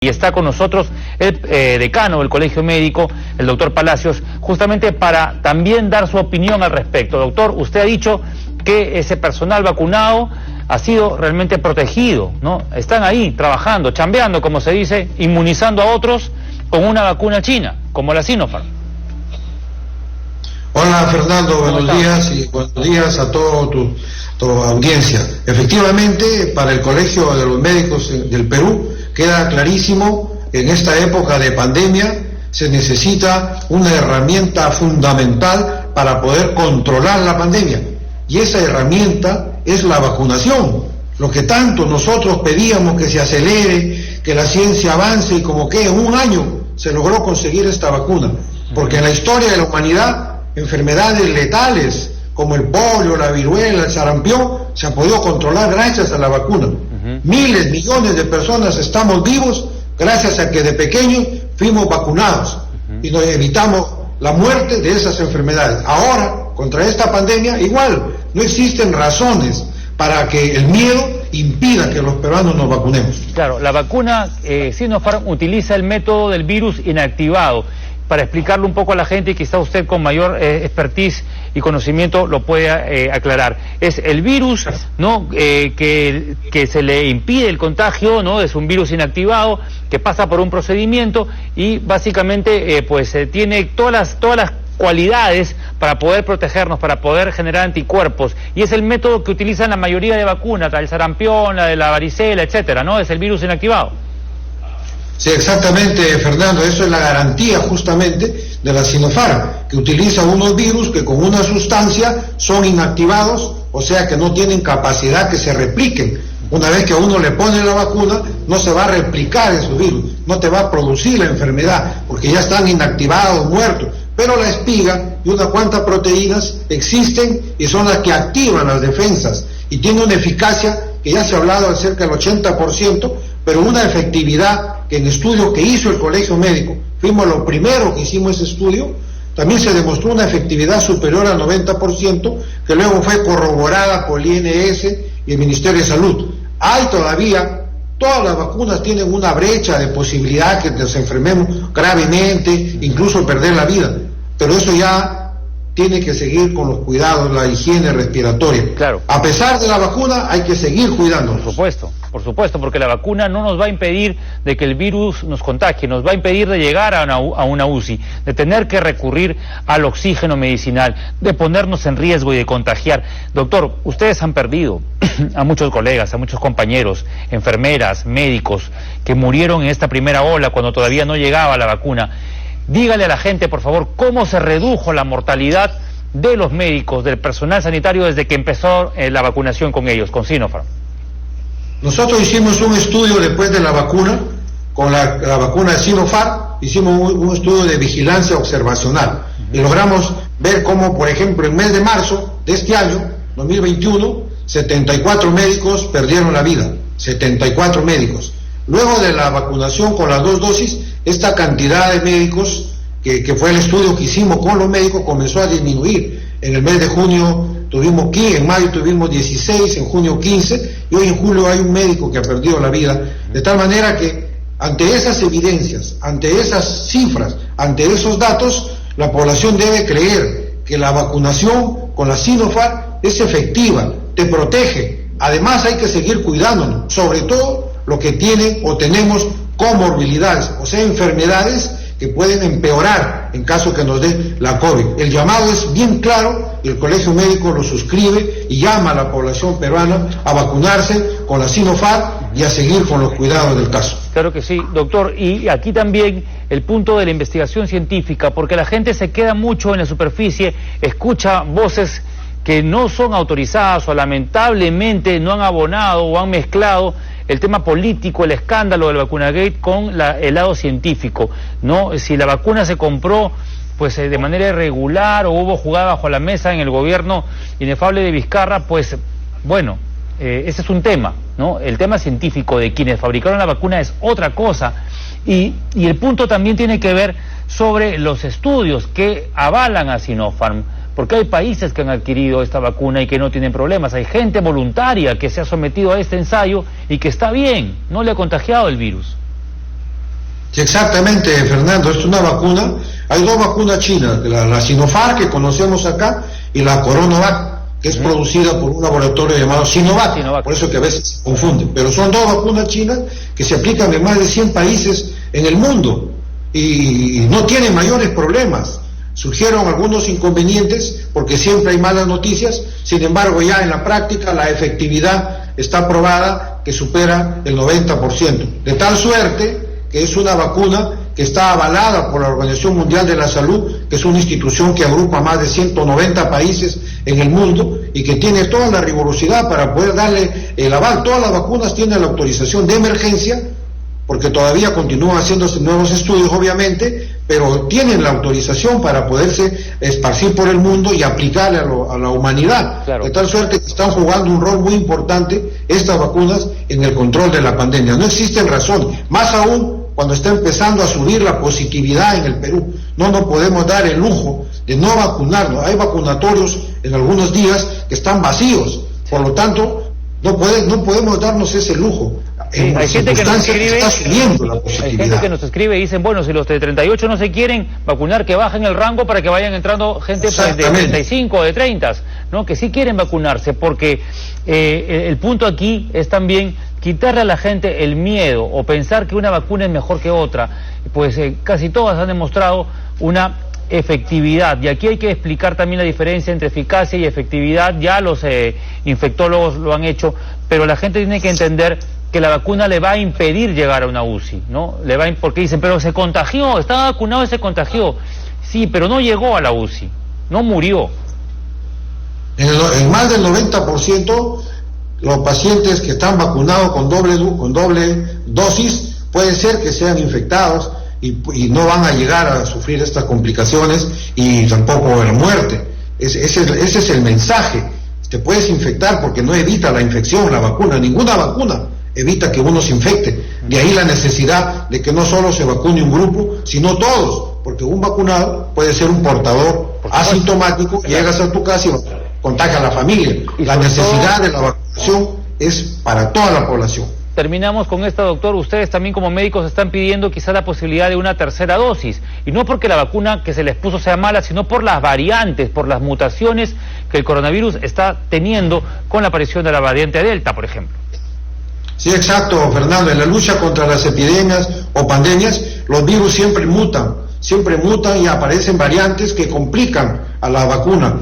Y está con nosotros el decano del Colegio Médico, el doctor Palacios, justamente para también dar su opinión al respecto. Doctor, usted ha dicho que ese personal vacunado ha sido realmente protegido, ¿no? Están ahí trabajando, chambeando, como se dice, inmunizando a otros con una vacuna china, como la Sinopharm. Hola Fernando, buenos días y buenos días a toda tu audiencia. Efectivamente, para el Colegio de los Médicos del Perú queda clarísimo que en esta época de pandemia se necesita una herramienta fundamental para poder controlar la pandemia, y esa herramienta es la vacunación. Lo que tanto nosotros pedíamos que se acelere, que la ciencia avance, y como que en un año se logró conseguir esta vacuna, porque en la historia de la humanidad enfermedades letales como el polio, la viruela, el sarampión se han podido controlar gracias a la vacuna. Miles, millones de personas estamos vivos gracias a que de pequeños fuimos vacunados y nos evitamos la muerte de esas enfermedades. Ahora, contra esta pandemia, igual, no existen razones para que el miedo impida que los peruanos nos vacunemos. Claro, la vacuna Sinopharm utiliza el método del virus inactivado. Para explicarlo un poco a la gente y quizá usted con mayor expertise y conocimiento lo pueda aclarar. Es el virus, ¿no? Que se le impide el contagio, ¿no? Es un virus inactivado que pasa por un procedimiento y básicamente tiene todas las cualidades para poder protegernos, para poder generar anticuerpos, y es el método que utilizan la mayoría de vacunas, la del sarampión, la de la varicela, etcétera, ¿no? Es el virus inactivado. Sí, exactamente, Fernando, eso es la garantía justamente de la Sinopharm, que utiliza unos virus que con una sustancia son inactivados, o sea que no tienen capacidad que se repliquen. Una vez que a uno le pone la vacuna, no se va a replicar esos virus, no te va a producir la enfermedad, porque ya están inactivados, muertos. Pero la espiga y unas cuantas proteínas existen y son las que activan las defensas, y tiene una eficacia que ya se ha hablado de cerca del 80%, pero una efectividad que en estudios que hizo el Colegio Médico, fuimos los primeros que hicimos ese estudio, también se demostró una efectividad superior al 90%, que luego fue corroborada por el INS y el Ministerio de Salud. Hay todavía, todas las vacunas tienen una brecha de posibilidad que nos enfermemos gravemente, incluso perder la vida, pero eso ya tiene que seguir con los cuidados, la higiene respiratoria. Claro. A pesar de la vacuna, hay que seguir cuidándonos. Por supuesto, porque la vacuna no nos va a impedir de que el virus nos contagie, nos va a impedir de llegar a una UCI, de tener que recurrir al oxígeno medicinal, de ponernos en riesgo y de contagiar. Doctor, ustedes han perdido a muchos colegas, a muchos compañeros, enfermeras, médicos, que murieron en esta primera ola cuando todavía no llegaba la vacuna. Dígale a la gente, por favor, cómo se redujo la mortalidad de los médicos, del personal sanitario, desde que empezó la vacunación con ellos, con Sinopharm. Nosotros hicimos un estudio después de la vacuna, con la vacuna de Sinopharm, hicimos un estudio de vigilancia observacional, y logramos ver cómo, por ejemplo, en el mes de marzo de este año, 2021, 74 médicos perdieron la vida, 74 médicos. Luego de la vacunación con las 2 dosis, esta cantidad de médicos, que fue el estudio que hicimos con los médicos, comenzó a disminuir. En el mes de junio tuvimos 15, en mayo tuvimos 16, en junio 15, y hoy en julio hay un médico que ha perdido la vida. De tal manera que ante esas evidencias, ante esas cifras, ante esos datos, la población debe creer que la vacunación con la Sinopharm es efectiva, te protege. Además hay que seguir cuidándonos, sobre todo los que tienen o tenemos comorbilidades, o sea, enfermedades que pueden empeorar en caso que nos dé la COVID. El llamado es bien claro, y el Colegio Médico lo suscribe y llama a la población peruana a vacunarse con la Sinopharm y a seguir con los cuidados del caso. Claro que sí, doctor, y aquí también el punto de la investigación científica, porque la gente se queda mucho en la superficie, escucha voces que no son autorizadas o lamentablemente no han abonado o han mezclado el tema político, el escándalo del vacunagate con el lado científico, ¿no? Si la vacuna se compró pues de manera irregular o hubo jugada bajo la mesa en el gobierno inefable de Vizcarra, pues bueno, ese es un tema, ¿no? El tema científico de quienes fabricaron la vacuna es otra cosa, y el punto también tiene que ver sobre los estudios que avalan a Sinopharm, porque hay países que han adquirido esta vacuna y que no tienen problemas, hay gente voluntaria que se ha sometido a este ensayo y que está bien, no le ha contagiado el virus. Sí, exactamente, Fernando, es una vacuna. Hay dos vacunas chinas, la Sinopharm que conocemos acá y la CoronaVac, que es producida por un laboratorio llamado Sinovac, por eso que a veces se confunden, pero son dos vacunas chinas que se aplican en más de 100 países en el mundo y no tienen mayores problemas. Surgieron algunos inconvenientes porque siempre hay malas noticias, sin embargo ya en la práctica la efectividad está probada que supera el 90%, de tal suerte que es una vacuna que está avalada por la Organización Mundial de la Salud, que es una institución que agrupa más de 190 países en el mundo y que tiene toda la rigurosidad para poder darle el aval. Todas las vacunas tienen la autorización de emergencia, porque todavía continúan haciéndose nuevos estudios, obviamente, pero tienen la autorización para poderse esparcir por el mundo y aplicarle a la humanidad. Claro. De tal suerte que están jugando un rol muy importante estas vacunas en el control de la pandemia. No existen razones, más aún cuando está empezando a subir la positividad en el Perú. No nos podemos dar el lujo de no vacunarnos. Hay vacunatorios en algunos días que están vacíos, por lo tanto no podemos darnos ese lujo. Sí, hay gente que nos escribe, hay gente que nos escribe y dicen, bueno, si los de 38 no se quieren vacunar, que bajen el rango para que vayan entrando gente de 35 o de 30, ¿no? Que sí quieren vacunarse, porque el punto aquí es también quitarle a la gente el miedo o pensar que una vacuna es mejor que otra. Pues casi todas han demostrado una efectividad, y aquí hay que explicar también la diferencia entre eficacia y efectividad. Ya los infectólogos lo han hecho, pero la gente tiene que entender que la vacuna le va a impedir llegar a una UCI, ¿no? Porque dicen, pero se contagió, estaba vacunado y se contagió. Sí, pero no llegó a la UCI, no murió. En más del 90%, los pacientes que están vacunados con doble dosis, puede ser que sean infectados y no van a llegar a sufrir estas complicaciones y tampoco la muerte. Ese es el mensaje. Te puedes infectar porque no evita la infección, la vacuna, ninguna vacuna evita que uno se infecte. De ahí la necesidad de que no solo se vacune un grupo, sino todos, porque un vacunado puede ser un portador asintomático, llegas a tu casa y contagia a la familia. La necesidad de la vacunación es para toda la población. Terminamos con esta, doctor. Ustedes también como médicos están pidiendo quizá la posibilidad de una tercera dosis, y no porque la vacuna que se les puso sea mala, sino por las variantes, por las mutaciones que el coronavirus está teniendo con la aparición de la variante Delta, por ejemplo. Sí, exacto, Fernando. En la lucha contra las epidemias o pandemias, los virus siempre mutan y aparecen variantes que complican a la vacuna.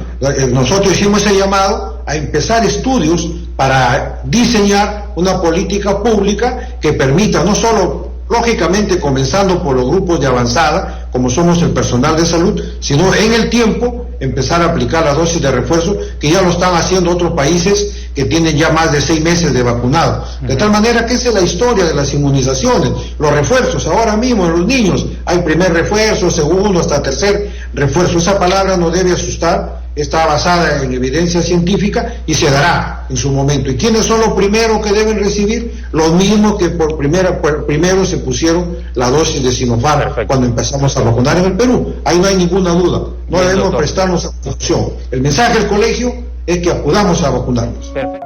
Nosotros hicimos ese llamado a empezar estudios para diseñar una política pública que permita no solo, lógicamente, comenzando por los grupos de avanzada, como somos el personal de salud, sino en el tiempo empezar a aplicar la dosis de refuerzo, que ya lo están haciendo otros países que tienen ya más de 6 meses de vacunado. De tal manera que esa es la historia de las inmunizaciones, los refuerzos. Ahora mismo en los niños hay primer refuerzo, segundo, hasta tercer refuerzo. Esa palabra no debe asustar, está basada en evidencia científica y se dará en su momento. ¿Y quiénes son los primeros que deben recibir? Los mismos que primero se pusieron la dosis de Sinopharm cuando empezamos a vacunar en el Perú. Ahí no hay ninguna duda. No debemos prestarnos atención. El mensaje del colegio es que acudamos a vacunarnos. Perfecto.